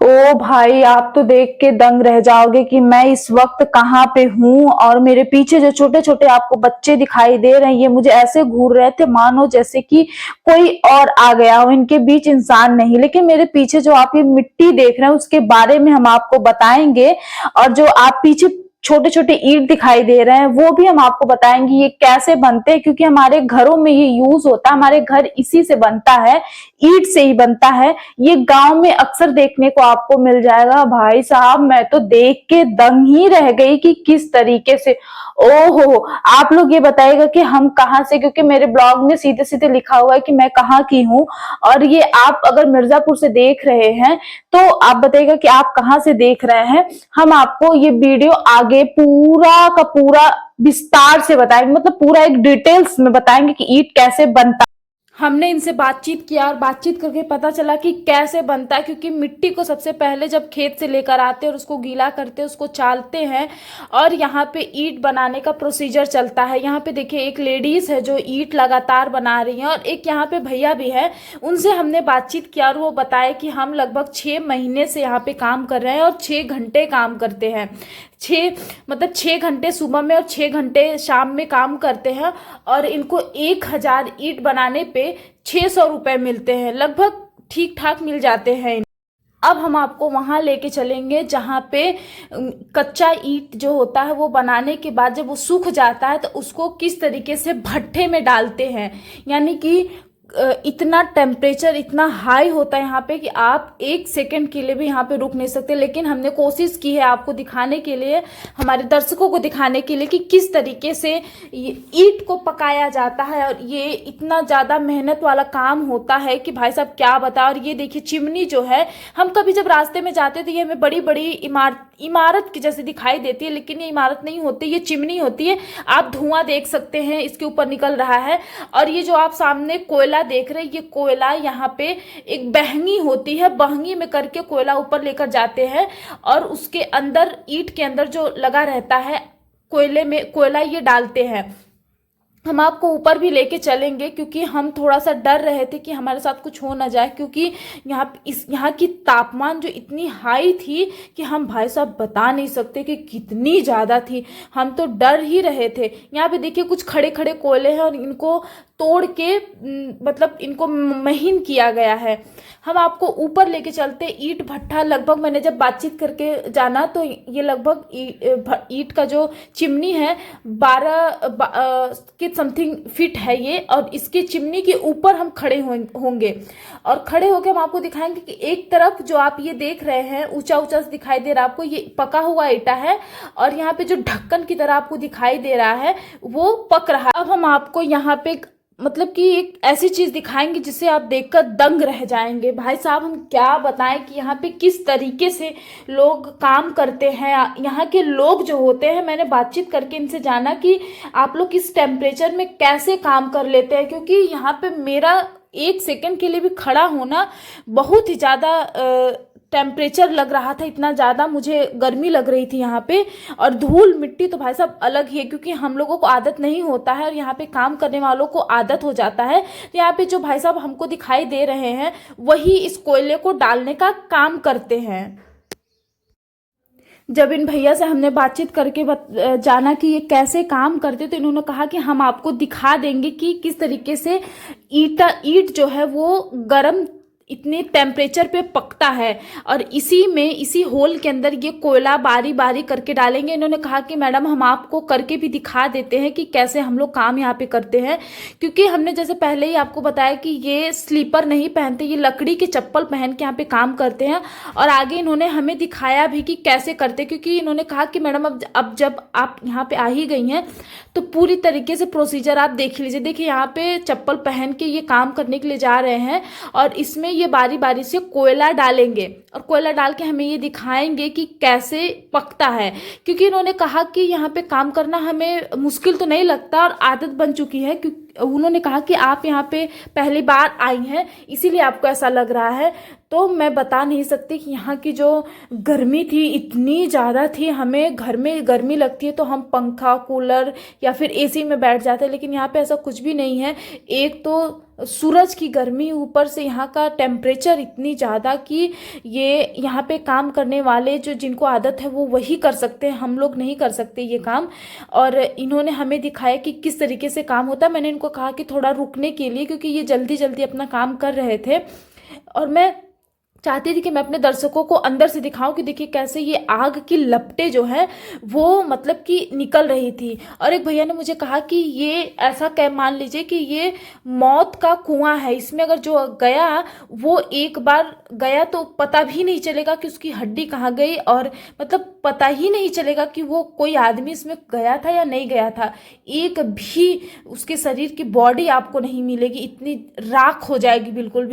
ओ भाई, आप तो देख के दंग रह जाओगे कि मैं इस वक्त कहाँ पे हूँ। और मेरे पीछे जो छोटे छोटे आपको बच्चे दिखाई दे रहे हैं, ये मुझे ऐसे घूर रहे थे मानो जैसे कि कोई और आ गया हो, इनके बीच इंसान नहीं। लेकिन मेरे पीछे जो आप ये मिट्टी देख रहे हैं उसके बारे में हम आपको बताएंगे। और जो आप पीछे छोटे छोटे ईंट दिखाई दे रहे हैं वो भी हम आपको बताएंगे ये कैसे बनते हैं, क्योंकि हमारे घरों में ये यूज होता है। हमारे घर इसी से बनता है, ईंट से ही बनता है। ये गांव में अक्सर देखने को आपको मिल जाएगा। भाई साहब, मैं तो देख के दंग ही रह गई कि किस तरीके से। ओहो, आप लोग ये बताइएगा कि हम कहाँ से, क्योंकि मेरे ब्लॉग में सीधे सीधे लिखा हुआ है कि मैं कहाँ की हूँ। और ये आप अगर मिर्जापुर से देख रहे हैं तो आप बताइएगा कि आप कहाँ से देख रहे हैं। हम आपको ये वीडियो आगे पूरा का पूरा विस्तार से बताएंगे, मतलब पूरा एक डिटेल्स में बताएंगे कि ईंट कैसे बनता। हमने इनसे बातचीत किया और बातचीत करके पता चला कि कैसे बनता है। क्योंकि मिट्टी को सबसे पहले जब खेत से लेकर आते हैं और उसको गीला करते हैं, उसको चालते हैं और यहाँ पे ईंट बनाने का प्रोसीजर चलता है। यहाँ पे देखिए एक लेडीज है जो ईंट लगातार बना रही है और एक यहाँ पे भैया भी है। उनसे हमने बातचीत किया और वो बताए कि हम लगभग 6 महीने से यहाँ पे काम कर रहे हैं और 6 घंटे काम करते हैं। 6 घंटे सुबह में और 6 घंटे शाम में काम करते हैं। और इनको 1,000 ईंट बनाने पे 600 रुपये मिलते हैं, लगभग ठीक ठाक मिल जाते हैं। अब हम आपको वहां लेके चलेंगे जहां पे कच्चा ईंट जो होता है वो बनाने के बाद जब वो सूख जाता है तो उसको किस तरीके से भट्ठे में डालते हैं। यानी कि इतना टेम्परेचर इतना हाई होता है यहाँ पे कि आप 1 सेकंड के लिए भी यहाँ पे रुक नहीं सकते। लेकिन हमने कोशिश की है आपको दिखाने के लिए, हमारे दर्शकों को दिखाने के लिए कि किस तरीके से ईंट को पकाया जाता है। और ये इतना ज़्यादा मेहनत वाला काम होता है कि भाई साहब क्या बता। और ये देखिए चिमनी जो है, हम कभी जब रास्ते में जाते थे ये हमें बड़ी बड़ी इमारत की जैसे दिखाई देती है, लेकिन ये इमारत नहीं होती, ये चिमनी होती है। आप धुआं देख सकते हैं इसके ऊपर निकल रहा है। और ये जो आप सामने कोयला देख रहे हैं, ये कोयला यहाँ पे एक बहंगी होती है, बहंगी में करके कोयला ऊपर लेकर जाते हैं और उसके अंदर ईंट के अंदर जो लगा रहता है कोयले में कोयला ये डालते हैं। हम आपको ऊपर भी लेके चलेंगे क्योंकि हम थोड़ा सा डर रहे थे कि हमारे साथ कुछ हो ना जाए, क्योंकि यहाँ की तापमान जो इतनी हाई थी कि हम भाई साहब बता नहीं सकते कि कितनी ज़्यादा थी। हम तो डर ही रहे थे। यहाँ पे देखिए कुछ खड़े खड़े कोयले हैं और इनको तोड़ के मतलब इनको महीन किया गया है। हम आपको ऊपर लेके चलते। ईंट भट्ठा लगभग मैंने जब बातचीत करके जाना तो ये लगभग ईंट का जो चिमनी है 12 के समथिंग फिट है ये। और इसके चिमनी के ऊपर हम खड़े होंगे और खड़े होकर हम आपको दिखाएंगे कि एक तरफ जो आप ये देख रहे हैं ऊंचा ऊंचा दिखाई दे रहा है आपको, ये पका हुआ ईंटा है। और यहाँ पे जो ढक्कन की तरह आपको दिखाई दे रहा है वो पक रहा है। अब हम आपको यहाँ पे मतलब कि एक ऐसी चीज दिखाएंगे जिसे आप देखकर दंग रह जाएंगे। भाई साहब हम क्या बताएं कि यहाँ पे किस तरीके से लोग काम करते हैं। यहाँ के लोग जो होते हैं, मैंने बातचीत करके इनसे जाना कि आप लोग इस टेम्परेचर में कैसे काम कर लेते हैं। क्योंकि यहाँ पे मेरा 1 सेकंड के लिए भी खड़ा होना बहुत ही ज़्यादा टेम्परेचर लग रहा था, इतना ज़्यादा मुझे गर्मी लग रही थी यहाँ पे। और धूल मिट्टी तो भाई साहब अलग ही है, क्योंकि हम लोगों को आदत नहीं होता है और यहाँ पे काम करने वालों को आदत हो जाता है। तो यहाँ पे जो भाई साहब हमको दिखाई दे रहे हैं वही इस कोयले को डालने का काम करते हैं। जब इन भैया से हमने बातचीत करके जाना कि ये कैसे काम करते, तो इन्होंने कहा कि हम आपको दिखा देंगे कि किस तरीके से ईंट जो है वो गर्म इतने टेम्परेचर पे पकता है। और इसी होल के अंदर ये कोयला बारी बारी करके डालेंगे। इन्होंने कहा कि मैडम हम आपको करके भी दिखा देते हैं कि कैसे हम लोग काम यहाँ पे करते हैं। क्योंकि हमने जैसे पहले ही आपको बताया कि ये स्लीपर नहीं पहनते, ये लकड़ी के चप्पल पहन के यहाँ पे काम करते हैं। और आगे इन्होंने हमें दिखाया भी कि कैसे करते, क्योंकि इन्होंने कहा कि मैडम अब जब आप यहाँ पे आ ही गई हैं तो पूरी तरीके से प्रोसीजर आप देख लीजिए। देखिए यहाँ पे चप्पल पहन के ये काम करने के लिए जा रहे हैं और इसमें ये बारी बारी से कोयला डालेंगे और कोयला डाल के हमें ये दिखाएंगे कि कैसे पकता है। क्योंकि इन्होंने कहा कि यहाँ पे काम करना हमें मुश्किल तो नहीं लगता और आदत बन चुकी है, क्योंकि उन्होंने कहा कि आप यहाँ पे पहली बार आई हैं इसीलिए आपको ऐसा लग रहा है। तो मैं बता नहीं सकती कि यहाँ की जो गर्मी थी इतनी ज़्यादा थी, हमें घर में गर्मी लगती है तो हम पंखा कूलर या फिर एसी में बैठ जाते हैं, लेकिन यहाँ पे ऐसा कुछ भी नहीं है। एक तो सूरज की गर्मी, ऊपर से यहाँ का टेम्परेचर इतनी ज़्यादा कि ये यहाँ पे काम करने वाले जो जिनको आदत है वो वही कर सकते हैं, हम लोग नहीं कर सकते ये काम। और इन्होंने हमें दिखाया कि किस तरीके से काम होता है। मैंने इनको कहा कि थोड़ा रुकने के लिए, क्योंकि ये जल्दी जल्दी अपना काम कर रहे थे और मैं चाहती थी कि मैं अपने दर्शकों को अंदर से दिखाऊं कि देखिए कैसे ये आग की लपटें जो है वो मतलब कि निकल रही थी। और एक भैया ने मुझे कहा कि ये ऐसा क्या, मान लीजिए कि ये मौत का कुआं है, इसमें अगर जो गया वो एक बार गया तो पता भी नहीं चलेगा कि उसकी हड्डी कहाँ गई, और मतलब पता ही नहीं चलेगा कि वो कोई आदमी इसमें गया था या नहीं गया था। एक भी उसके शरीर की बॉडी आपको नहीं मिलेगी, इतनी राख हो जाएगी बिल्कुल भी।